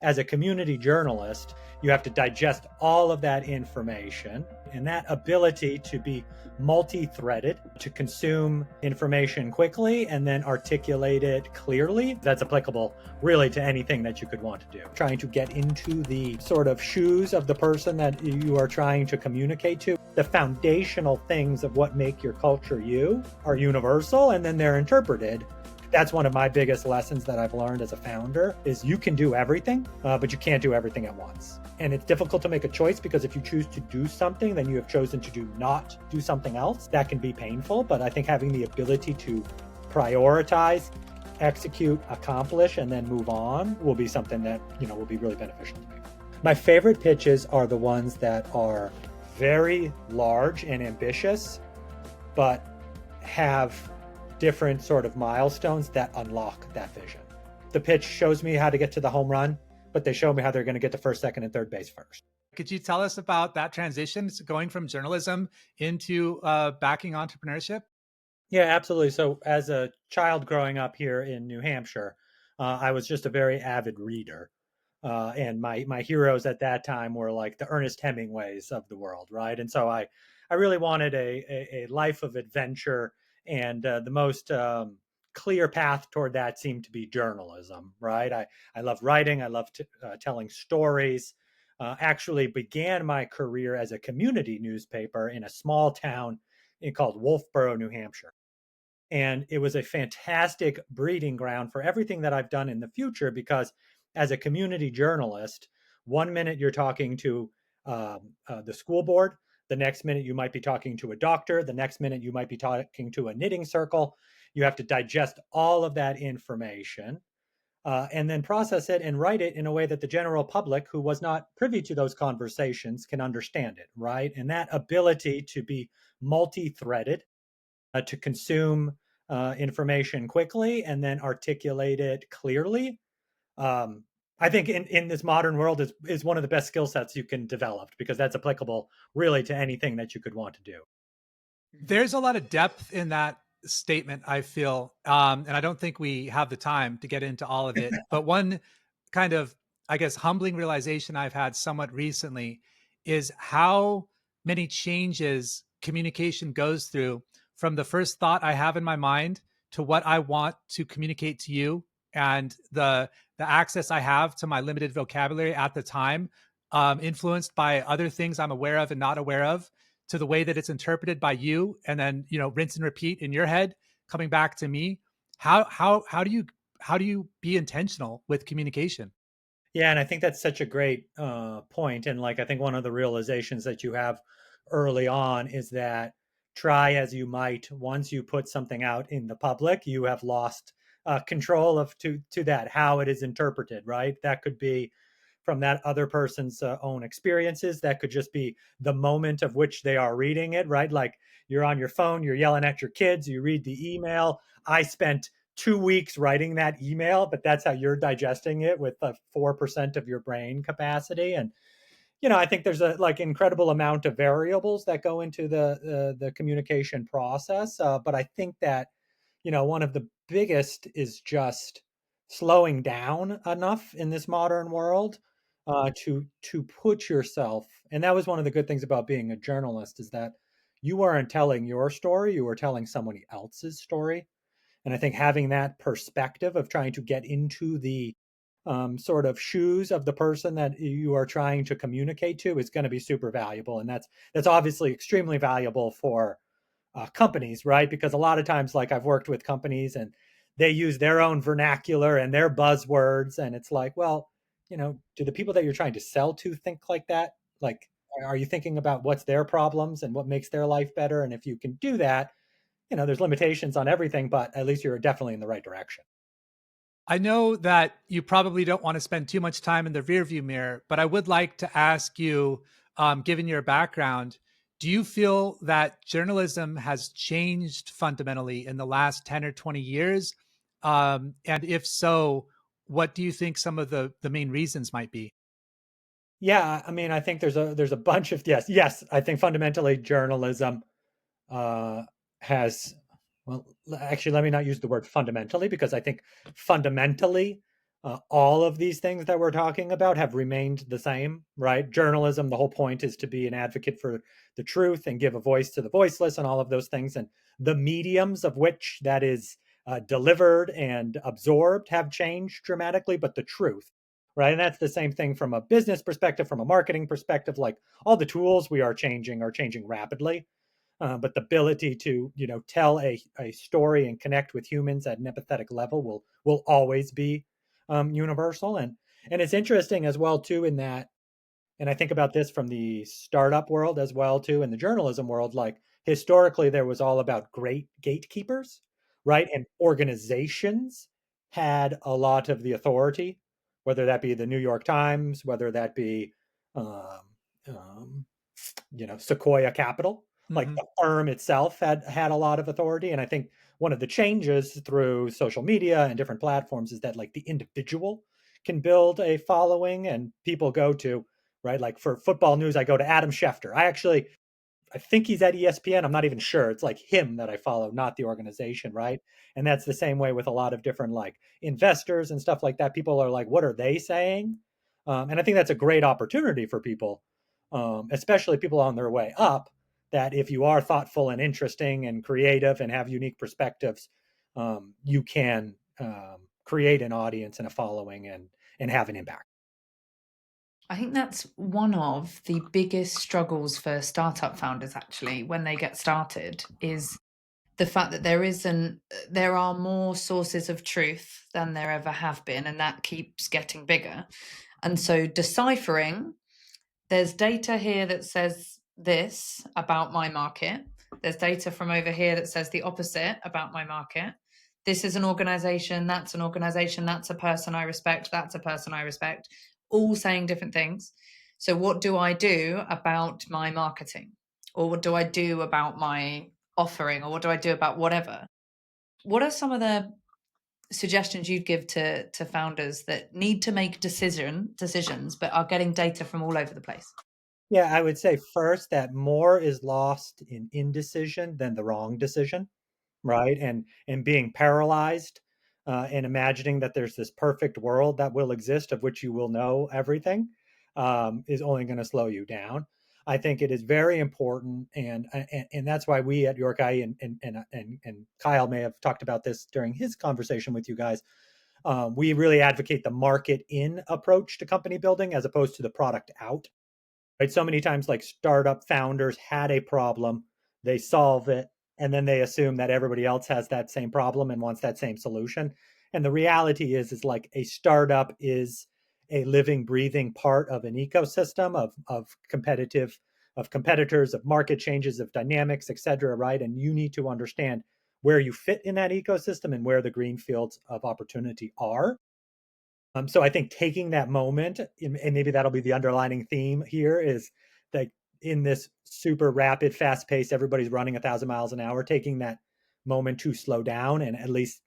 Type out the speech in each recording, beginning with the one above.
As a community journalist, you have to digest all of that information, and that ability to be multi-threaded, to consume information quickly and then articulate it clearly, that's applicable really to anything that you could want to do. Trying to get into the sort of shoes of the person that you are trying to communicate to. The foundational things of what make your culture you are universal, and then they're interpreted. That's one of my biggest lessons that I've learned as a founder is you can do everything, but you can't do everything at once. And it's difficult to make a choice because if you choose to do something, then you have chosen to do not do something else. That can be painful, but I think having the ability to prioritize, execute, accomplish, and then move on will be something that, will be really beneficial to me. My favorite pitches are the ones that are very large and ambitious, but have different sort of milestones that unlock that vision. The pitch shows me how to get to the home run, but they show me how they're going to get to first, second, and third base first. Could you tell us about that transition, going from journalism into backing entrepreneurship? Yeah, absolutely. So as a child growing up here in New Hampshire, I was just a very avid reader. And my heroes at that time were like the Ernest Hemingways of the world, right? And so I really wanted a life of adventure, and the most clear path toward that seemed to be journalism, right? I love writing. I love telling stories. Actually began my career as a community newspaper in a small town called Wolfboro, New Hampshire. And it was a fantastic breeding ground for everything that I've done in the future, because as a community journalist, one minute you're talking to the school board, the next minute you might be talking to a doctor, the next minute you might be talking to a knitting circle. You have to digest all of that information and then process it and write it in a way that the general public, who was not privy to those conversations, can understand it, right? And that ability to be multi-threaded, to consume information quickly and then articulate it clearly, I think in this modern world is one of the best skill sets you can develop, because that's applicable really to anything that you could want to do. There's a lot of depth in that statement, I feel. And I don't think we have the time to get into all of it. But one kind of, I guess, humbling realization I've had somewhat recently is how many changes communication goes through from the first thought I have in my mind to what I want to communicate to you, and the access I have to my limited vocabulary at the time, influenced by other things I'm aware of and not aware of, to the way that it's interpreted by you, and then rinse and repeat in your head, coming back to me. How do you be intentional with communication? Yeah, and I think that's such a great point. And like I think one of the realizations that you have early on is that try as you might, once you put something out in the public, you have lost control of to that how it is interpreted. Right? That could be from that other person's own experiences. That could just be the moment of which they are reading it. Right? Like you're on your phone, you're yelling at your kids, you read the email. I spent 2 weeks writing that email, but that's how you're digesting it with 4% of your brain capacity. And I think there's a like incredible amount of variables that go into the communication process. But I think that one of the biggest is just slowing down enough in this modern world to put yourself. And that was one of the good things about being a journalist, is that you weren't telling your story; you were telling somebody else's story. And I think having that perspective of trying to get into the sort of shoes of the person that you are trying to communicate to is going to be super valuable. And that's obviously extremely valuable for companies, right? Because a lot of times, like I've worked with companies and they use their own vernacular and their buzzwords. And it's like, well, do the people that you're trying to sell to think like that? Like, are you thinking about what's their problems and what makes their life better? And if you can do that, there's limitations on everything, but at least you're definitely in the right direction. I know that you probably don't want to spend too much time in the rearview mirror, but I would like to ask you, given your background, do you feel that journalism has changed fundamentally in the last 10 or 20 years? And if so, what do you think some of the main reasons might be? Yeah, I mean, I think there's a bunch of yes. I think fundamentally journalism uh, has, well, actually, let me not use the word fundamentally, because I think fundamentally all of these things that we're talking about have remained the same, right? Journalism, the whole point is to be an advocate for the truth and give a voice to the voiceless and all of those things. And the mediums of which that is delivered and absorbed have changed dramatically, but the truth, right? And that's the same thing from a business perspective, from a marketing perspective. Like all the tools we are changing rapidly, but the ability to tell a story and connect with humans at an empathetic level will always be universal. And it's interesting as well too in that, and I think about this from the startup world as well too, in the journalism world. Like historically, there was all about great gatekeepers, right? And organizations had a lot of the authority, whether that be the New York Times, whether that be um, um, Sequoia Capital. Like Mhm. the firm itself had a lot of authority, and I think one of the changes through social media and different platforms is that like the individual can build a following, and people go to, right, like for football news, I go to Adam Schefter. I think he's at ESPN. I'm not even sure. It's like him that I follow, not the organization, right? And that's the same way with a lot of different like investors and stuff like that. People are like, what are they saying? And I think that's a great opportunity for people, especially people on their way up. That if you are thoughtful and interesting and creative and have unique perspectives, you can create an audience and a following and have an impact. I think that's one of the biggest struggles for startup founders actually when they get started is the fact that there are more sources of truth than there ever have been, and that keeps getting bigger. And so deciphering, there's data here that says this about my market. There's data from over here that says the opposite about my market. This is an organization, that's an organization, that's a person I respect, that's a person I respect, all saying different things. So, what do I do about my marketing? Or what do I do about my offering? Or what do I do about whatever? What are some of the suggestions you'd give to founders that need to make decisions but are getting data from all over the place? Yeah, I would say first that more is lost in indecision than the wrong decision, right? And being paralyzed and imagining that there's this perfect world that will exist of which you will know everything is only going to slow you down. I think it is very important, and that's why we at York I and Kyle may have talked about this during his conversation with you guys. We really advocate the market in approach to company building as opposed to the product out, right? So many times, like startup founders had a problem, they solve it, and then they assume that everybody else has that same problem and wants that same solution. And the reality is like a startup is a living, breathing part of an ecosystem of competitors, of market changes, of dynamics, et cetera, right? And you need to understand where you fit in that ecosystem and where the green fields of opportunity are. So I think taking that moment, and maybe that'll be the underlining theme here, is that in this super rapid, fast pace, everybody's running 1,000 miles an hour, taking that moment to slow down and at least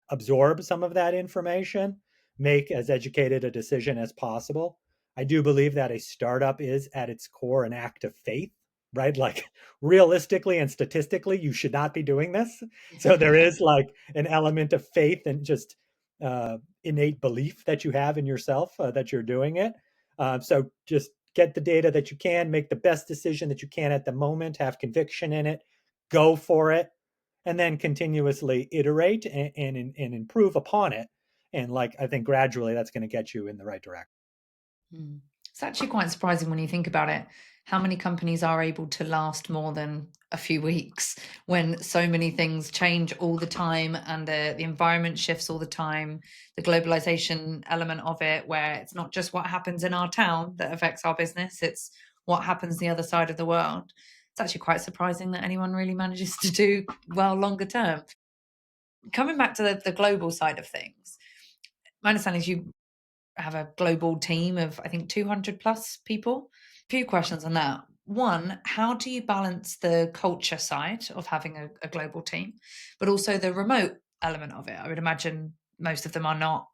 absorb some of that information, make as educated a decision as possible. I do believe that a startup is at its core an act of faith, right? Like realistically and statistically, you should not be doing this. So there is like an element of faith and just innate belief that you have in yourself that you're doing it. So just get the data that you can, make the best decision that you can at the moment, have conviction in it, go for it, and then continuously iterate and improve upon it. And like I think gradually that's going to get you in the right direction. Mm. It's actually quite surprising when you think about it, how many companies are able to last more than a few weeks when so many things change all the time and the environment shifts all the time. The globalization element of it, where it's not just what happens in our town that affects our business, it's what happens the other side of the world. It's actually quite surprising that anyone really manages to do well longer term. Coming back to the global side of things, my understanding is you have a global team of, I think, 200 plus people. A few questions on that. One, how do you balance the culture side of having a global team, but also the remote element of it? I would imagine most of them are not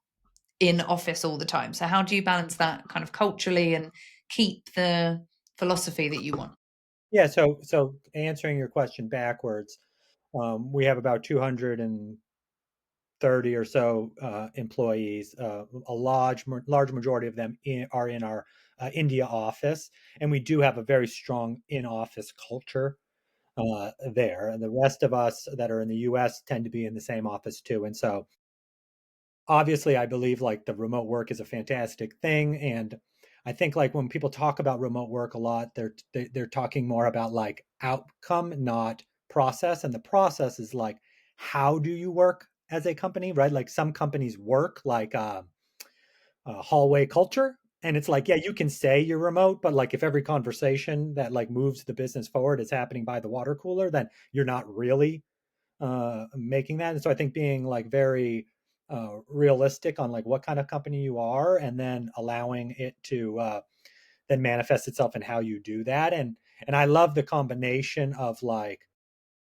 in office all the time. So, how do you balance that kind of culturally and keep the philosophy that you want? Yeah. So answering your question backwards, we have about 230 30 or so employees. A large majority of them are in our India office, and we do have a very strong in-office culture there. And the rest of us that are in the U.S. tend to be in the same office too. And so, obviously, I believe like the remote work is a fantastic thing, and I think like when people talk about remote work a lot, they're talking more about like outcome, not process. And the process is like, how do you work as a company, right? Like some companies work like hallway culture. And it's like, yeah, you can say you're remote, but like if every conversation that like moves the business forward is happening by the water cooler, then you're not really making that. And so I think being like very realistic on like what kind of company you are, and then allowing it to then manifest itself in how you do that. And I love the combination of like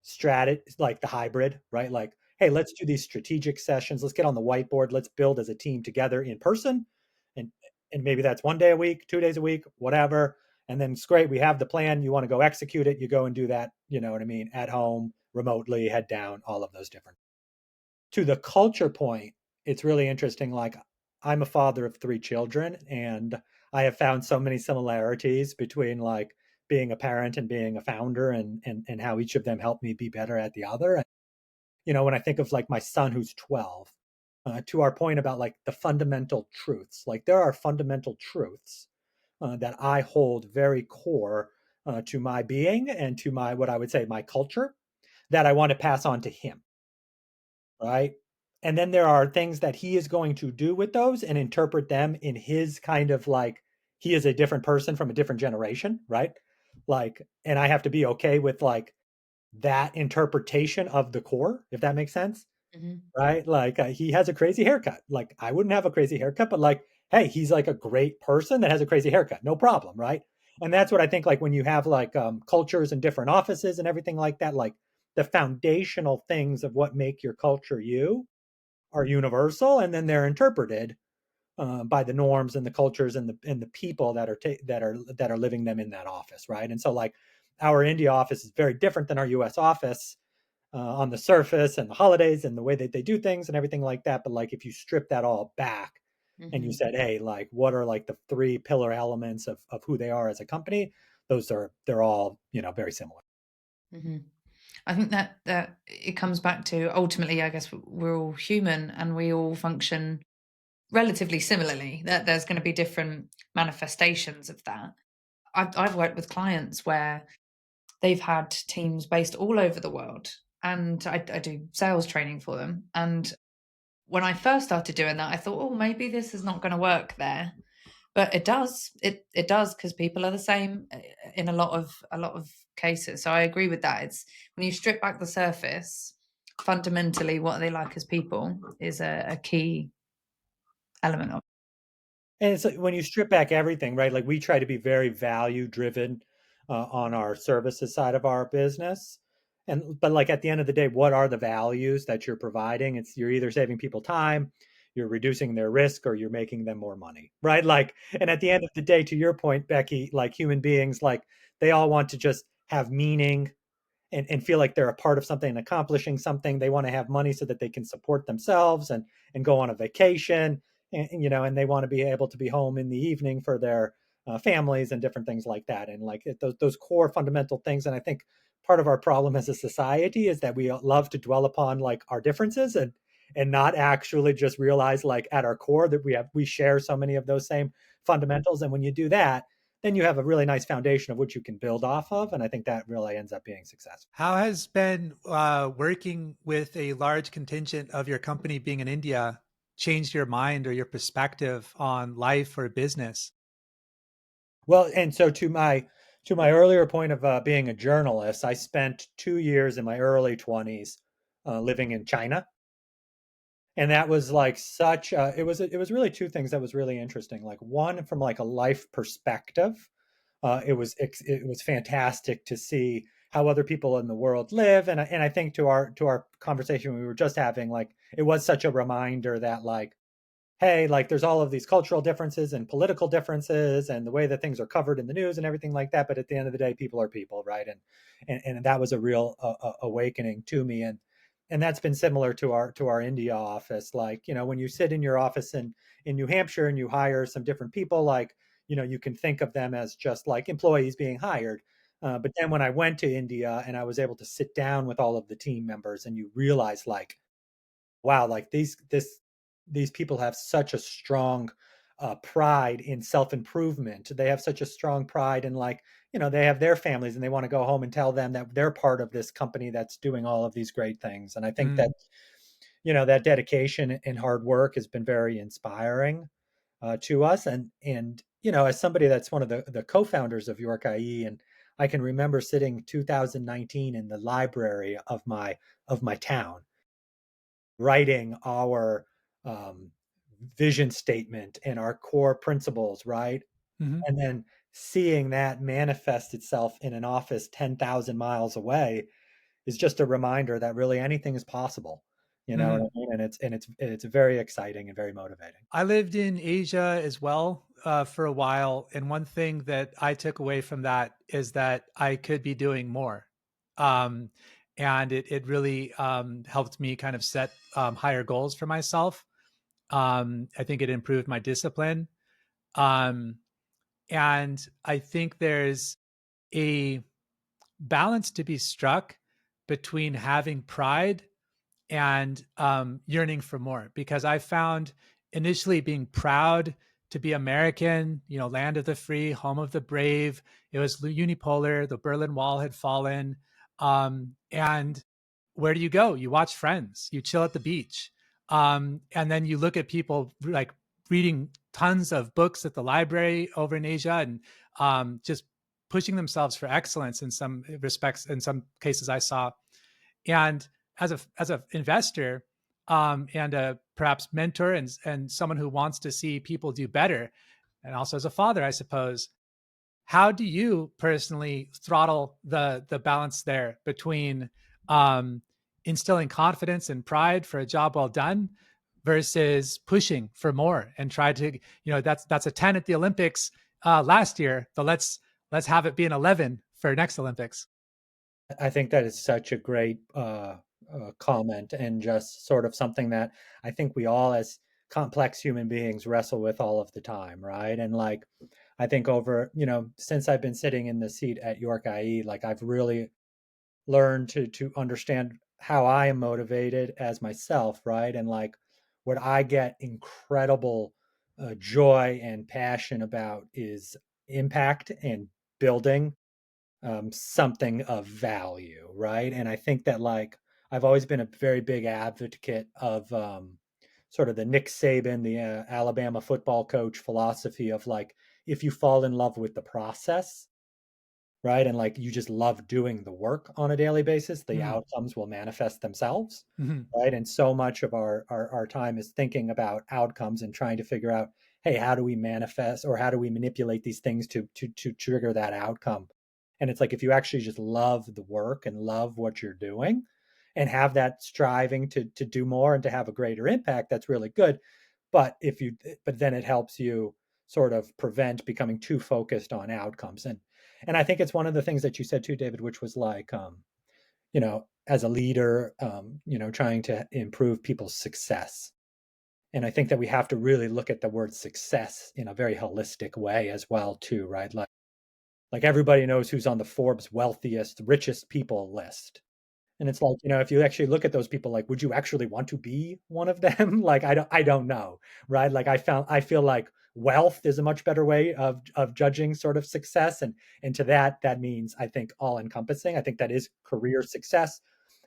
strategy, like the hybrid, right? Like, hey, let's do these strategic sessions. Let's get on the whiteboard. Let's build as a team together in person. And and maybe that's 1 day a week, 2 days a week, whatever. And then it's great. We have the plan. You want to go execute it. You go and do that. You know what I mean? At home, remotely, head down, all of those different. To the culture point, it's really interesting. Like, I'm a father of 3 children, and I have found so many similarities between like being a parent and being a founder, and how each of them helped me be better at the other. And, when I think of like my son who's 12, to our point about like the fundamental truths, like there are fundamental truths that I hold very core to my being and to my, what I would say, my culture, that I want to pass on to him, right? And then there are things that he is going to do with those and interpret them in his kind of like, he is a different person from a different generation, right? Like, and I have to be okay with like that interpretation of the core, if that makes sense. Mhm. Right? Like, he has a crazy haircut. Like, I wouldn't have a crazy haircut, but like, hey, he's like a great person that has a crazy haircut. No problem, right? And that's what I think, like when you have like cultures and different offices and everything like that, like the foundational things of what make your culture you are universal, and then they're interpreted by the norms and the cultures and the people that are that are living them in that office, right? And so like our India office is very different than our US office on the surface, and the holidays and the way that they do things and everything like that. But like if you strip that all back and you Mhm. said, hey, like what are like the three pillar elements of who they are as a company, they're all, very similar. Mhm. I think that it comes back to ultimately, I guess we're all human and we all function relatively similarly. That there's going to be different manifestations of that. I've worked with clients where they've had teams based all over the world, and I do sales training for them. And when I first started doing that, I thought, oh, maybe this is not going to work there. But it does. It does, because people are the same in a lot of cases. So I agree with that. It's when you strip back the surface, fundamentally, what they like as people is a key element of. And it's like when you strip back everything, right? Like we try to be very value driven on our services side of our business. And but like at the end of the day, what are the values that you're providing? It's you're either saving people time, you're reducing their risk, or you're making them more money, right? Like, and at the end of the day, to your point, Becky, like human beings, like they all want to just have meaning and feel like they're a part of something and accomplishing something. They want to have money so that they can support themselves and go on a vacation, and they want to be able to be home in the evening for their families and different things like that. And like those core fundamental things. And I think part of our problem as a society is that we love to dwell upon like our differences and not actually just realize like at our core that we share so many of those same fundamentals. And when you do that, then you have a really nice foundation of which you can build off of. And I think that really ends up being successful. How has been working with a large contingent of your company being in India changed your mind or your perspective on life or business? Well, and so to my earlier point of being a journalist, I spent 2 years in my early 20s living in China, and that was like such. It was really two things that was really interesting. Like one, from like a life perspective, it was fantastic to see how other people in the world live, and I think to our conversation we were just having, like it was such a reminder that like, hey, like there's all of these cultural differences and political differences and the way that things are covered in the news and everything like that. But at the end of the day, people are people, right? And that was a real awakening to me. and that's been similar to our India office. Like, when you sit in your office in New Hampshire and you hire some different people, like, you can think of them as just like employees being hired. But then when I went to India and I was able to sit down with all of the team members, and you realize, like, wow, like these people have such a strong pride in self improvement. They have such a strong pride in, like, they have their families and they want to go home and tell them that they're part of this company that's doing all of these great things. And I think that, Mm, that dedication and hard work has been very inspiring to us. And as somebody that's one of the co-founders of York IE, and I can remember sitting 2019 in the library of my town, writing our um, vision statement and our core principles, right? mhm, And then seeing that manifest itself in an office 10,000 miles away is just a reminder that really anything is possible. You know what I mhm. mean? And it's very exciting and very motivating. I lived in Asia as well for a while, and one thing that I took away from that is that I could be doing more, um, and it really helped me kind of set higher goals for myself. I think it improved my discipline, um, and I think there's a balance to be struck between having pride and yearning for more, because I found initially being proud to be American, land of the free, home of the brave. It was unipolar. The Berlin Wall had fallen. And where do you go? You watch Friends, you chill at the beach. And then you look at people like reading tons of books at the library over in Asia, and just pushing themselves for excellence in some respects, in some cases I saw. And as a investor, and a perhaps mentor, and someone who wants to see people do better, and also as a father, I suppose, how do you personally throttle the balance there between um, instilling confidence and pride for a job well done versus pushing for more and try to, that's a 10 at the Olympics last year, but let's have it be an 11 for next Olympics. I think that is such a great comment, and just sort of something that I think we all, as complex human beings, wrestle with all of the time, right? And like, I think over, since I've been sitting in the seat at York IE, like, I've really learned to understand how I am motivated as myself, right? And like, what I get incredible joy and passion about is impact and building something of value, right? And I think that, like, I've always been a very big advocate of sort of the Nick Saban, the Alabama football coach philosophy of, like, if you fall in love with the process, right, and like you just love doing the work on a daily basis, the Mm-hmm. outcomes will manifest themselves, Mm-hmm. right? And so much of our time is thinking about outcomes and trying to figure out, hey, how do we manifest, or how do we manipulate these things to trigger that outcome? And it's like, if you actually just love the work and love what you're doing and have that striving to do more and to have a greater impact, that's really good. But then it helps you sort of prevent becoming too focused on outcomes. And I think it's one of the things that you said too, David, which was like, as a leader, trying to improve people's success. And I think that we have to really look at the word success in a very holistic way as well too, right? Like everybody knows who's on the Forbes wealthiest, richest people list. And it's like, if you actually look at those people, like, would you actually want to be one of them? Like, I don't know, right? Like, I feel like wealth is a much better way of judging sort of success. And to that means, I think, all encompassing. I think that is career success,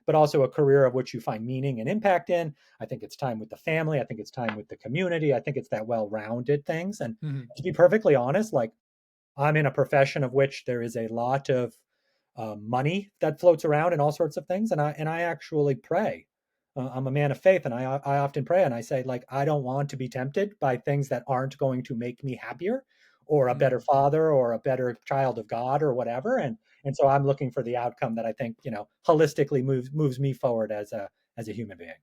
but also a career of which you find meaning and impact in. I think it's time with the family. I think it's time with the community. I think it's that well-rounded things. And Mm-hmm. to be perfectly honest, like, I'm in a profession of which there is a lot of money that floats around and all sorts of things, and I actually pray. I'm a man of faith, and I often pray, and I say, like, I don't want to be tempted by things that aren't going to make me happier, or a better Mm-hmm. father, or a better child of God, or whatever. And so I'm looking for the outcome that I think, holistically moves me forward as a human being.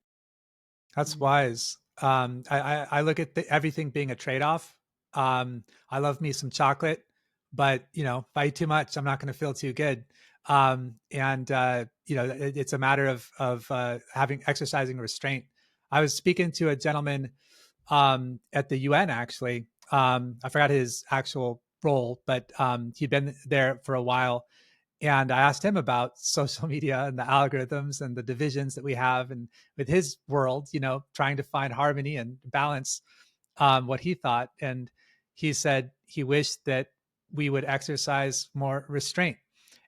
That's wise. I look at everything being a trade off. I love me some chocolate, but if I eat too much, I'm not going to feel too good. And it's a matter of having exercising restraint. I was speaking to a gentleman at the UN actually. I forgot his actual role, but he'd been there for a while. And I asked him about social media and the algorithms and the divisions that we have, and with his world, trying to find harmony and balance, what he thought. And he said he wished that we would exercise more restraint.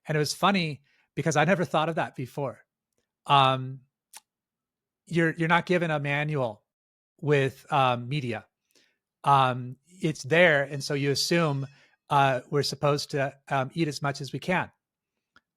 And it was funny because I never thought of that before. Um, you're not given a manual with media. It's there, and so you assume we're supposed to eat as much as we can,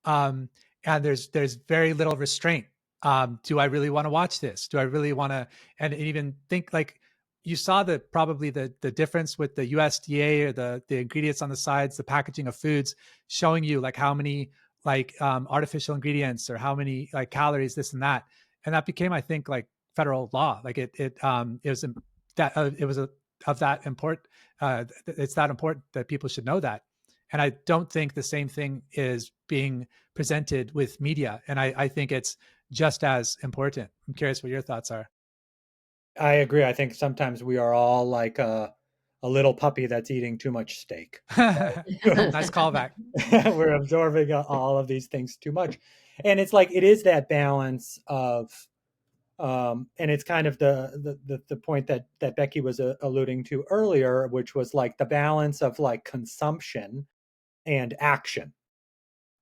um, and there's very little restraint. Do I really want to watch this? Do I really want to? And even think like you saw probably the difference with the USDA or the ingredients on the sides, the packaging of foods, showing you like how many like artificial ingredients or how many like calories, this and that, and that became, I think, like federal law. Like it was that it was of that important. It's that important that people should know that. And I don't think the same thing is being presented with media. And I think it's just as important. I'm curious what your thoughts are. I agree. I think sometimes we are all like a little puppy that's eating too much steak. Nice callback. We're absorbing all of these things too much. And it's like it is that balance of and it's kind of the point that Becky was alluding to earlier, which was like the balance of like consumption and action,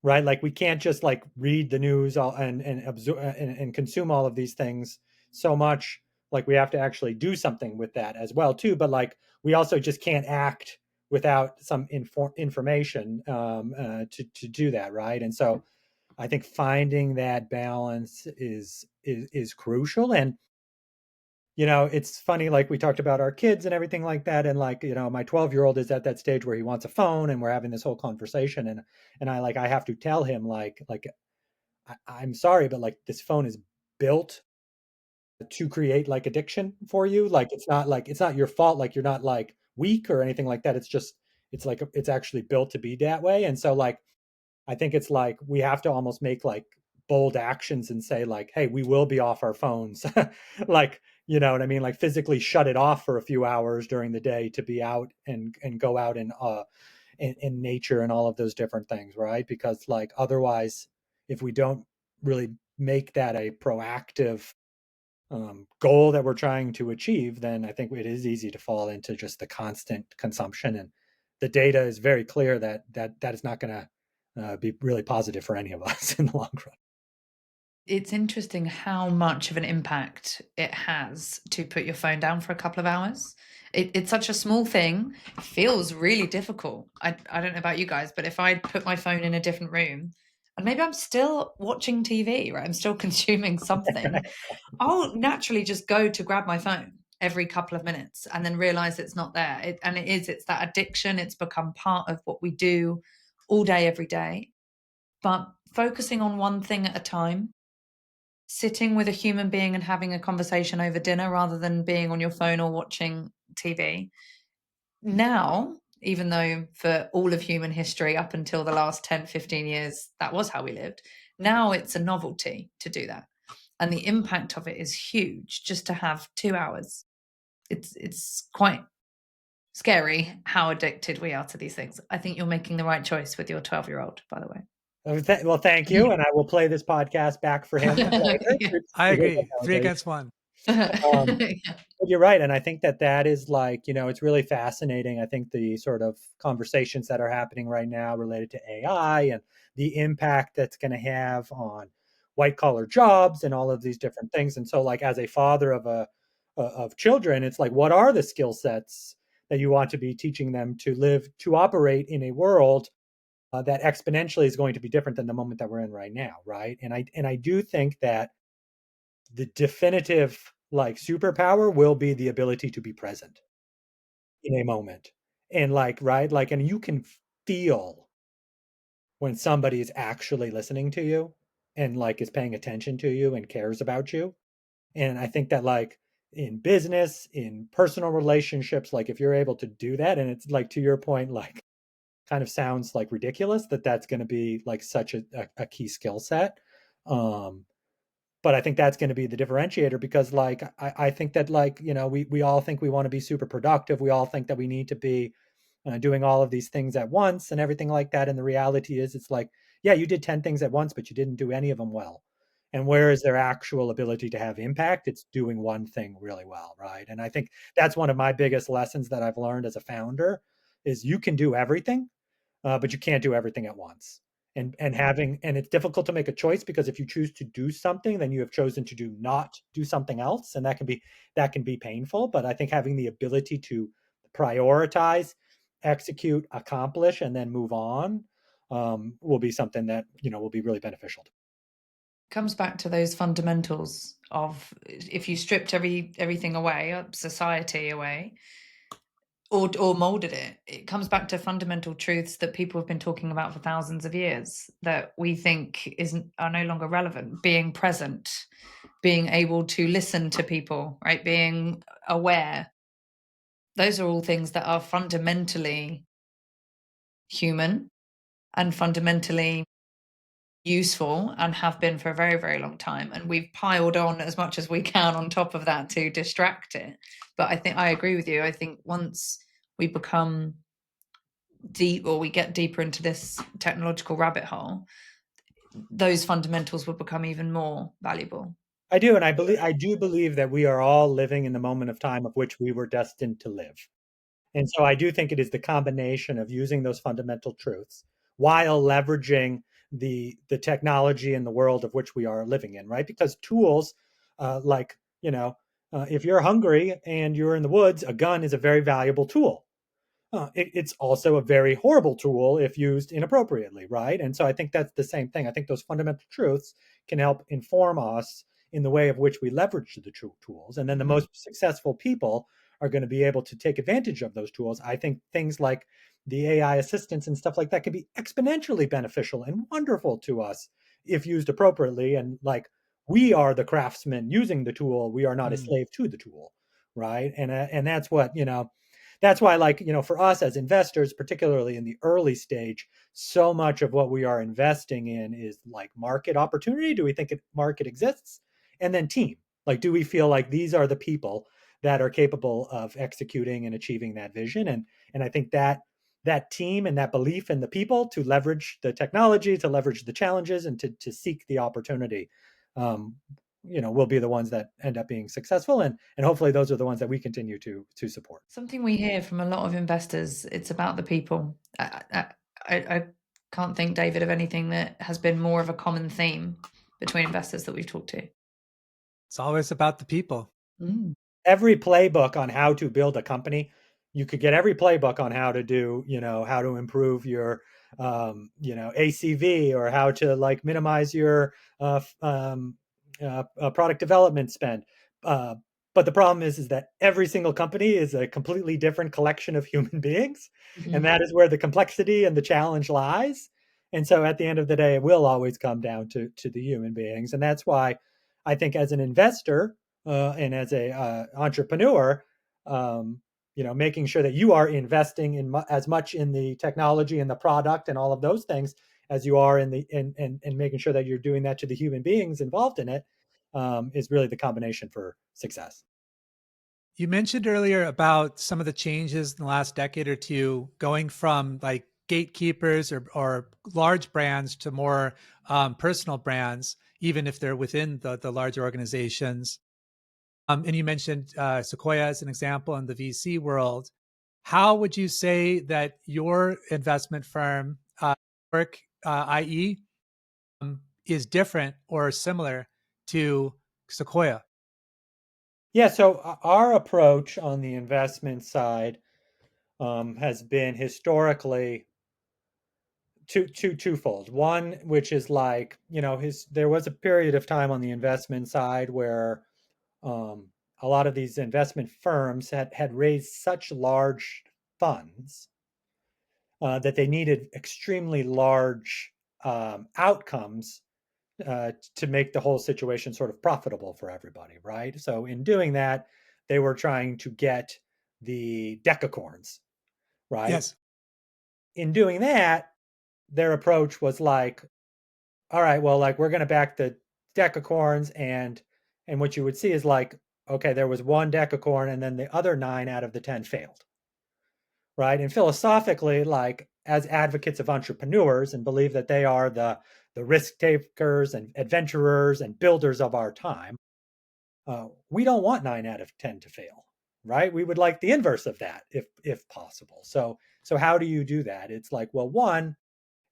right? Like we can't just like read the news and absorb and consume all of these things so much. Like we have to actually do something with that as well too. But like we also just can't act without some information to do that, right? And so I think finding that balance is crucial. And it's funny, like we talked about our kids and everything like that. And like, my 12-year-old is at that stage where he wants a phone and we're having this whole conversation. And I have to tell him like, I'm sorry, but like this phone is built to create like addiction for you. Like, it's not your fault. Like you're not like weak or anything like that. It's just, it's like, it's actually built to be that way. And so like, I think it's like we have to almost make like bold actions and say like, hey, we will be off our phones. Like, you know what I mean? Like physically shut it off for a few hours during the day to be out and go out in nature and all of those different things, right? Because like otherwise, if we don't really make that a proactive goal that we're trying to achieve, then I think it is easy to fall into just the constant consumption. And the data is very clear that is not going to be really positive for any of us in the long run. It's interesting how much of an impact it has to put your phone down for a couple of hours. It's such a small thing. It feels really difficult. I don't know about you guys, but if I put my phone in a different room and maybe I'm still watching TV, right? I'm still consuming something. I'll naturally just go to grab my phone every couple of minutes and then realize it's not there. It's that addiction. It's become part of what we do all day, every day. But focusing on one thing at a time, sitting with a human being and having a conversation over dinner rather than being on your phone or watching TV. Now, even though for all of human history, up until the last 10, 15 years, that was how we lived, now it's a novelty to do that. And the impact of it is huge just to have 2 hours. It's quite scary how addicted we are to these things. I think you're making the right choice with your 12-year-old, by the way. Well, thank you, and I will play this podcast back for him. I agree. 3 against 1. But you're right, and I think that is like it's really fascinating. I think the sort of conversations that are happening right now related to AI and the impact that's going to have on white collar jobs and all of these different things. And so, like as a father of children, it's like what are the skill sets that you want to be teaching them to operate in a world that exponentially is going to be different than the moment that we're in right now, right? And I do think that the definitive like superpower will be the ability to be present in a moment. And like, right, like, and you can feel when somebody is actually listening to you and like is paying attention to you and cares about you. And I think that like in business, in personal relationships, like if you're able to do that, and it's like to your point, like kind of sounds like ridiculous that that's going to be like such a key skill set. Um, but I think that's going to be the differentiator because like I think that like we all think we want to be super productive. We all think that we need to be doing all of these things at once and everything like that. And the reality is, it's like, yeah, you did 10 things at once, but you didn't do any of them well. And where is their actual ability to have impact? It's doing one thing really well, right? And I think that's one of my biggest lessons that I've learned as a founder is you can do everything, but you can't do everything at once. And it's difficult to make a choice because if you choose to do something, then you have chosen to do not do something else, and that can be painful. But I think having the ability to prioritize, execute, accomplish, and then move on will be something that will be really beneficial. Comes back to those fundamentals of if you stripped everything away, society away, or molded it, it comes back to fundamental truths that people have been talking about for thousands of years that we think are no longer relevant. Being present, being able to listen to people, right? Being aware. Those are all things that are fundamentally human and fundamentally useful and have been for a very, very long time. And we've piled on as much as we can on top of that to distract it. But I think I agree with you. I think once we become deep or we get deeper into this technological rabbit hole, those fundamentals will become even more valuable. I do, and I do believe that we are all living in the moment of time of which we were destined to live. And so I do think it is the combination of using those fundamental truths while leveraging the technology and the world of which we are living in, right? Because tools, like if you're hungry and you're in the woods, a gun is a very valuable tool. It's also a very horrible tool if used inappropriately, right? And so I think that's the same thing. I think those fundamental truths can help inform us in the way of which we leverage the tools. And then the Mhm. most successful people are going to be able to take advantage of those tools. I think things like the AI assistants and stuff like that can be exponentially beneficial and wonderful to us if used appropriately. And like we are the craftsmen using the tool, we are not a Mm. slave to the tool, right? And that's what that's why, like, for us as investors, particularly in the early stage, so much of what we are investing in is like market opportunity. Do we think market exists? And then team. Like, do we feel like these are the people that are capable of executing and achieving that vision? And I think that team and that belief in the people to leverage the technology, to leverage the challenges, and to seek the opportunity, um, will be the ones that end up being successful, and hopefully those are the ones that we continue to support. Something we hear from a lot of investors, it's about the people. I can't think, David, of anything that has been more of a common theme between investors that we've talked to. It's always about the people. Mm. Every playbook on how to build a company, you could get every playbook on how to do, how to improve your, ACV, or how to like minimize your product development spend. Uh, but the problem is that every single company is a completely different collection of human beings, and Mhm. that is where the complexity and the challenge lies. And so, at the end of the day, it will always come down to the human beings, and that's why I think as an investor and as a entrepreneur, making sure that you are investing in as much in the technology and the product and all of those things as you are in the in making sure that you're doing that to the human beings involved in it, is really the combination for success. You mentioned earlier about some of the changes in the last decade or two, going from like gatekeepers or large brands to more personal brands, even if they're within the larger organizations. And you mentioned Sequoia as an example in the VC world. How would you say that your investment firm, work, IE, is different or similar to Sequoia? Yeah, so our approach on the investment side has been historically twofold. One, which is like, his there was a period of time on the investment side where um, a lot of these investment firms had raised such large funds that they needed extremely large outcomes to make the whole situation sort of profitable for everybody, right? So in doing that, they were trying to get the decacorns, right? Yes. in doing that, their approach was like, all right, well, like we're going to back the decacorns, and what you would see is like, okay, there was one decacorn, and then the other 9 out of the 10 failed, right? And philosophically, like as advocates of entrepreneurs and believe that they are the risk takers and adventurers and builders of our time, we don't want 9 out of 10 to fail, right? We would like the inverse of that if possible. So how do you do that? It's like, well, one,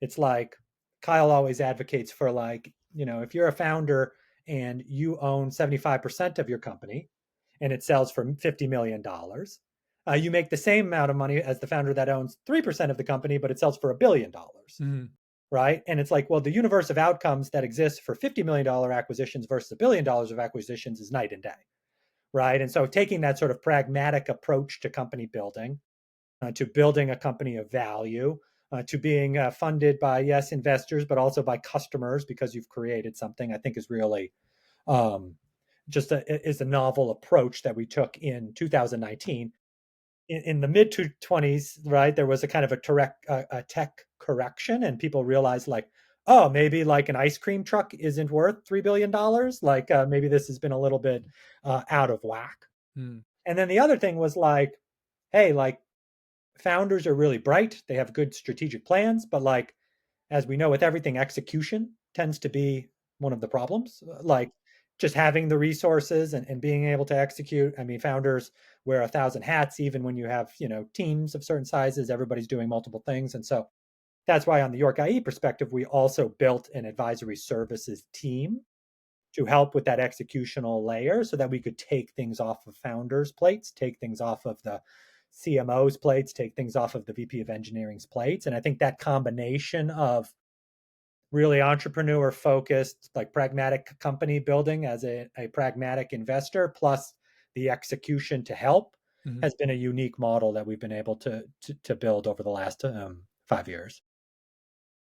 it's like Kyle always advocates for, like, if you're a founder and you own 75% of your company and it sells for $50 million, you make the same amount of money as the founder that owns 3% of the company, but it sells for $1 billion. Mm. Right. And it's like, well, the universe of outcomes that exists for $50 million acquisitions versus $1 billion of acquisitions is night and day. Right. And so taking that sort of pragmatic approach to company building, to building a company of value, to being funded by, yes, investors, but also by customers because you've created something, I think is really um, is a novel approach that we took in 2019. In the mid 20s, right, there was a kind of a tech correction, and people realized, like, oh, maybe like an ice cream truck isn't worth $3 billion. Like maybe this has been a little bit out of whack. Mm. And then the other thing was like, hey, like founders are really bright. They have good strategic plans, but like as we know with everything, execution tends to be one of the problems. Like just having the resources and being able to execute. I mean, founders wear 1,000 hats, even when you have, teams of certain sizes, everybody's doing multiple things. And so that's why on the York IE perspective, we also built an advisory services team to help with that executional layer so that we could take things off of founders' plates, take things off of the CMO's plates, take things off of the VP of engineering's plates. And I think that combination of really entrepreneur focused, like pragmatic company building as a pragmatic investor, plus the execution to help, Mm-hmm. has been a unique model that we've been able to build over the last 5 years.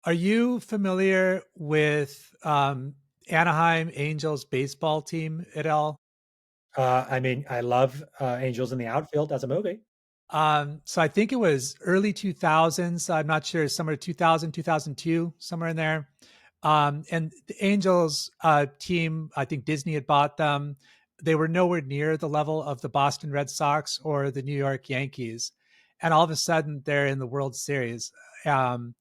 Are you familiar with Anaheim Angels baseball team at all? I mean, I love Angels in the Outfield as a movie. So I think it was early 2000s. I'm not sure, somewhere 2000, 2002, somewhere in there. And the Angels team, I think Disney had bought them. They were nowhere near the level of the Boston Red Sox or the New York Yankees. And all of a sudden, they're in the World Series. And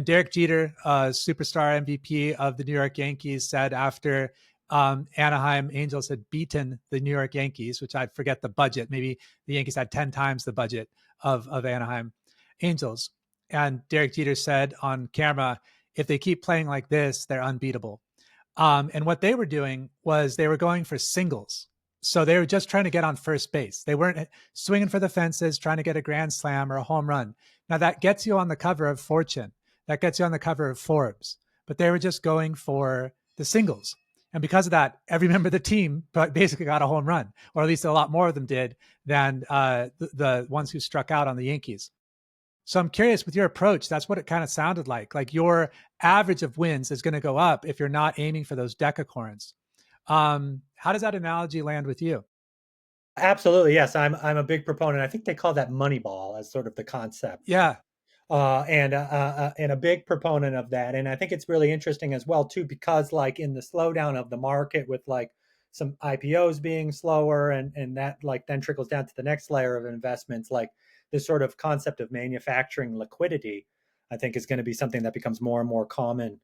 Derek Jeter, superstar MVP of the New York Yankees, said after Anaheim Angels had beaten the New York Yankees, which I forget the budget, maybe the Yankees had 10 times the budget of Anaheim Angels. And Derek Jeter said on camera, if they keep playing like this, they're unbeatable. And what they were doing was they were going for singles. So they were just trying to get on first base. They weren't swinging for the fences, trying to get a grand slam or a home run. Now that gets you on the cover of Fortune. That gets you on the cover of Forbes. But they were just going for the singles. And because of that, every member of the team basically got a home run, or at least a lot more of them did than the ones who struck out on the Yankees. So I'm curious, with your approach, that's what it kind of sounded like. Like your average of wins is going to go up if you're not aiming for those decacorns. How does that analogy land with you? Absolutely, yes. I'm a big proponent. I think they call that Moneyball as sort of the concept, Yeah. and a big proponent of that. And I think it's really interesting as well too, because like in the slowdown of the market, with like some IPOs being slower, and that like then trickles down to the next layer of investments, like this sort of concept of manufacturing liquidity, I think is going to be something that becomes more and more common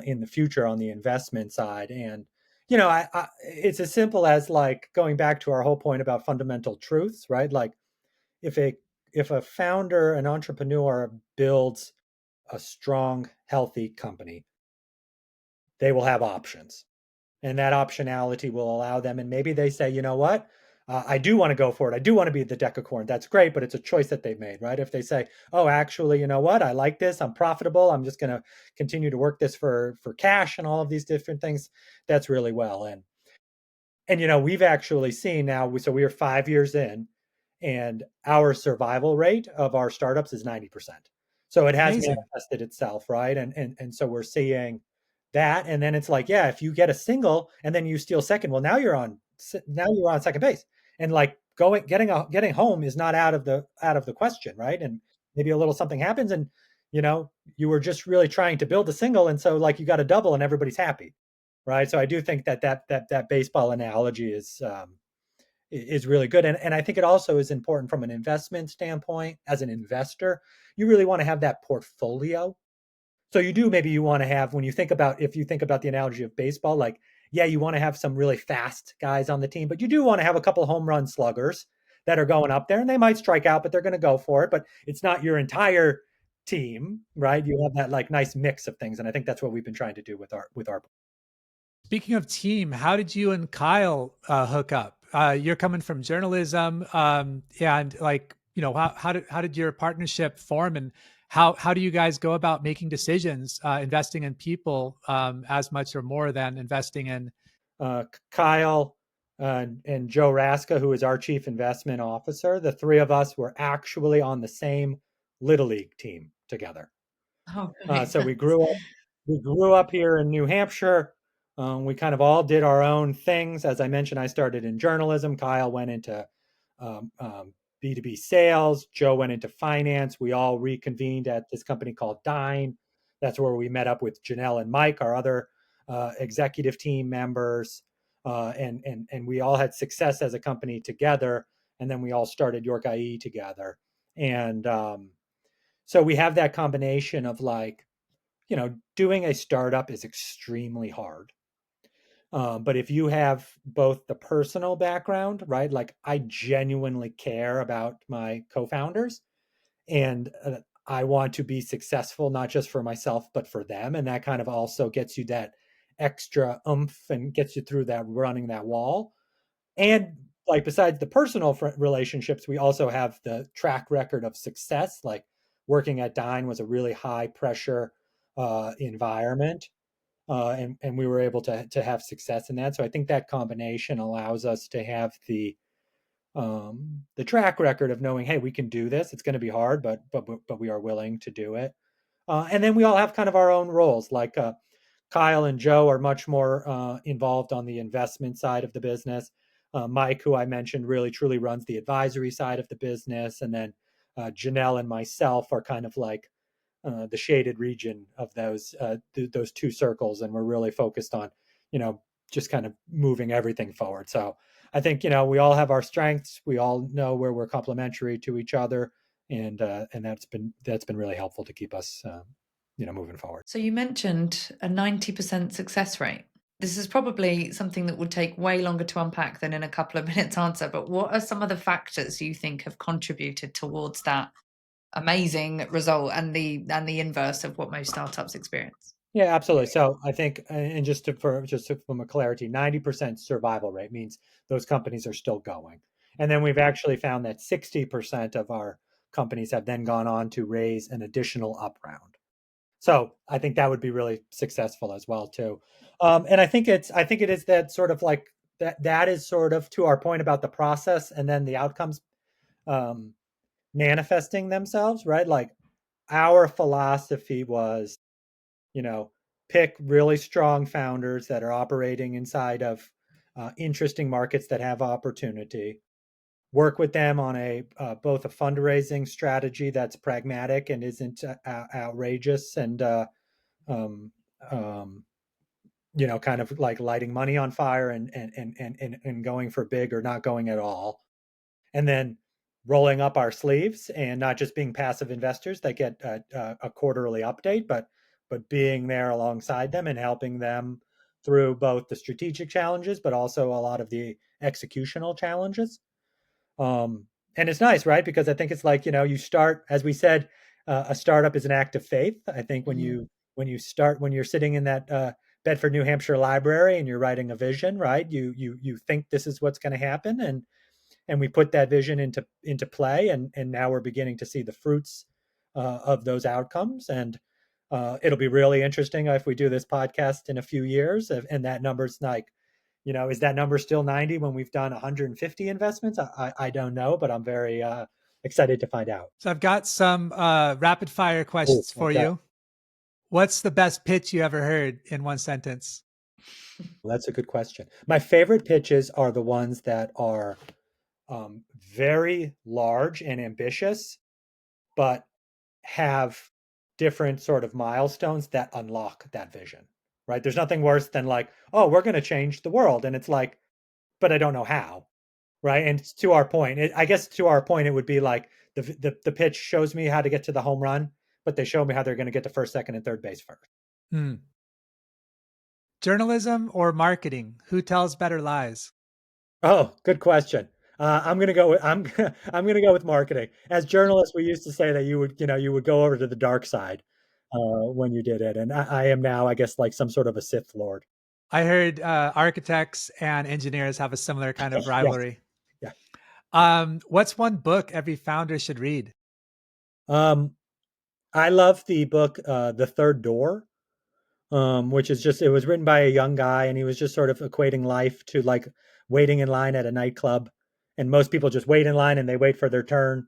in the future on the investment side. And it's as simple as like going back to our whole point about fundamental truths, right? Like if a if a founder, an entrepreneur builds a strong, healthy company, they will have options. And that optionality will allow them. And maybe they say, you know what? I do want to go for it. I do want to be the decacorn. That's great, but it's a choice that they've made, right? If they say, oh, actually, you know what? I like this. I'm profitable. I'm just going to continue to work this for cash and all of these different things. That's really well. And we've actually seen now, so we are 5 years in, and our survival rate of our startups is 90%. So it has Amazing. manifested itself, right? And so we're seeing that. And then it's like, yeah, if you get a single and then you steal second, well, now you're on second base. And like getting home is not out of the question, right? And maybe a little something happens, and you were just really trying to build a single, and so like you got a double and everybody's happy, right? So I do think that baseball analogy is really good. And I think it also is important from an investment standpoint. As an investor, you really want to have that portfolio. So maybe you want to have, when you think about, if you think about the analogy of baseball, like, yeah, you want to have some really fast guys on the team, but you do want to have a couple home run sluggers that are going up there, and they might strike out, but they're going to go for it. But it's not your entire team, right? You have that like nice mix of things. And I think that's what we've been trying to do with our. Speaking of team, how did you and Kyle hook up? You're coming from journalism, and like, how did your partnership form, and how do you guys go about making decisions, investing in people as much or more than investing in? Kyle and Joe Raska, who is our chief investment officer, the three of us were actually on the same Little League team together. Oh, right. So we grew up here in New Hampshire. We kind of all did our own things. As I mentioned, I started in journalism. Kyle went into B2B sales. Joe went into finance. We all reconvened at this company called Dine. That's where we met up with Janelle and Mike, our other executive team members. And we all had success as a company together. And then we all started York IE together. And so we have that combination of like, doing a startup is extremely hard. But if you have both the personal background, right? Like I genuinely care about my co-founders, and I want to be successful, not just for myself, but for them. And that kind of also gets you that extra oomph and gets you through that running that wall. And like besides the personal relationships, we also have the track record of success. Like working at Dine was a really high pressure environment, and we were able to have success in that. So I think that combination allows us to have the track record of knowing, hey, we can do this. It's going to be hard, but we are willing to do it. And then we all have kind of our own roles. Like Kyle and Joe are much more involved on the investment side of the business. Mike, who I mentioned, really truly runs the advisory side of the business, and then Janelle and myself are kind of like the shaded region of those two circles, and we're really focused on, just kind of moving everything forward. So I think we all have our strengths. We all know where we're complementary to each other, and that's been really helpful to keep us moving forward. So you mentioned a 90% success rate. This is probably something that would take way longer to unpack than in a couple of minutes answer, but what are some of the factors you think have contributed towards that amazing result and the inverse of what most startups experience? Yeah, absolutely. So I think, and from a clarity, 90% survival rate means those companies are still going. And then we've actually found that 60% of our companies have then gone on to raise an additional up round. So I think that would be really successful as well too. And I think it is that sort of like that is sort of to our point about the process and then the outcomes um, manifesting themselves, right? Like our philosophy was, you know, pick really strong founders that are operating inside of interesting markets that have opportunity. Work with them on a both a fundraising strategy that's pragmatic and isn't outrageous and um, um, kind of like lighting money on fire and going for big or not going at all, and then rolling up our sleeves and not just being passive investors that get a quarterly update, but being there alongside them and helping them through both the strategic challenges, but also a lot of the executional challenges. Um, and it's nice, right? Because I think it's like, you start, as we said, a startup is an act of faith. I think Mhm. when you're sitting in that Bedford, New Hampshire library and you're writing a vision, right? You think this is what's going to happen, and we put that vision into play, and now we're beginning to see the fruits of those outcomes. And it'll be really interesting if we do this podcast in a few years, and that number's like, is that number still 90 when we've done 150 investments? I don't know, but I'm very excited to find out. So I've got some rapid fire Oh, questions for okay. you. What's the best pitch you ever heard in one sentence? Well, that's a good question. My favorite pitches are the ones that are very large and ambitious, but have different sort of milestones that unlock that vision, right? There's nothing worse than like, oh, we're going to change the world. And it's like, but I don't know how, right? And to our point, I guess to our point, it would be like the pitch shows me how to get to the home run, but they show me how they're going to get to first, second, and third base first. Hmm. Journalism or marketing? Who tells better lies? Oh, good question. I'm gonna go with I'm gonna go with marketing. As journalists, we used to say that you would go over to the dark side when you did it, and I am now, I guess, like some sort of a Sith Lord. I heard architects and engineers have a similar kind of Yes, rivalry. yeah. What's one book every founder should read? Um, I love the book The Third Door, which is just it was written by a young guy, and he was just sort of equating life to like waiting in line at a nightclub, and most people just wait in line and they wait for their turn.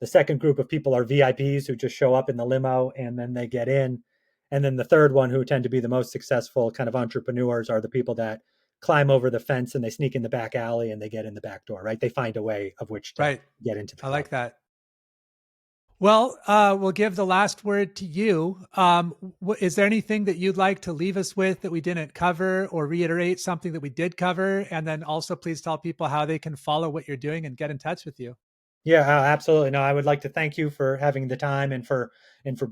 The second group of people are VIPs who just show up in the limo and then they get in. And then the third one, who tend to be the most successful kind of entrepreneurs, are the people that climb over the fence and they sneak in the back alley and they get in the back door, right? They find a way of which to Right. get into the I club. like that. Well, we'll give the last word to you. Is there anything that you'd like to leave us with that we didn't cover, or reiterate something that we did cover? And then also please tell people how they can follow what you're doing and get in touch with you. Yeah, absolutely. No, I would like to thank you for having the time and for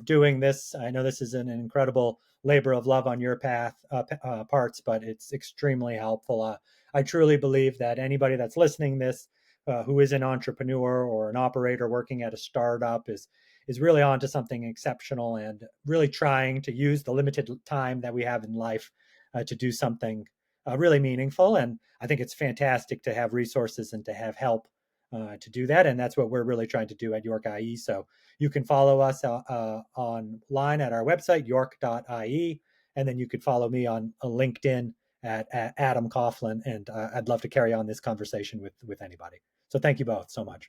doing this. I know this is an incredible labor of love on your parts, but it's extremely helpful. I truly believe that anybody that's listening this, who is an entrepreneur or an operator working at a startup, is really onto something exceptional and really trying to use the limited time that we have in life to do something really meaningful. And I think it's fantastic to have resources and to have help to do that. And that's what we're really trying to do at York IE. So you can follow us online at our website, york.ie. And then you could follow me on LinkedIn at Adam Coughlin. And I'd love to carry on this conversation with anybody. So thank you both so much.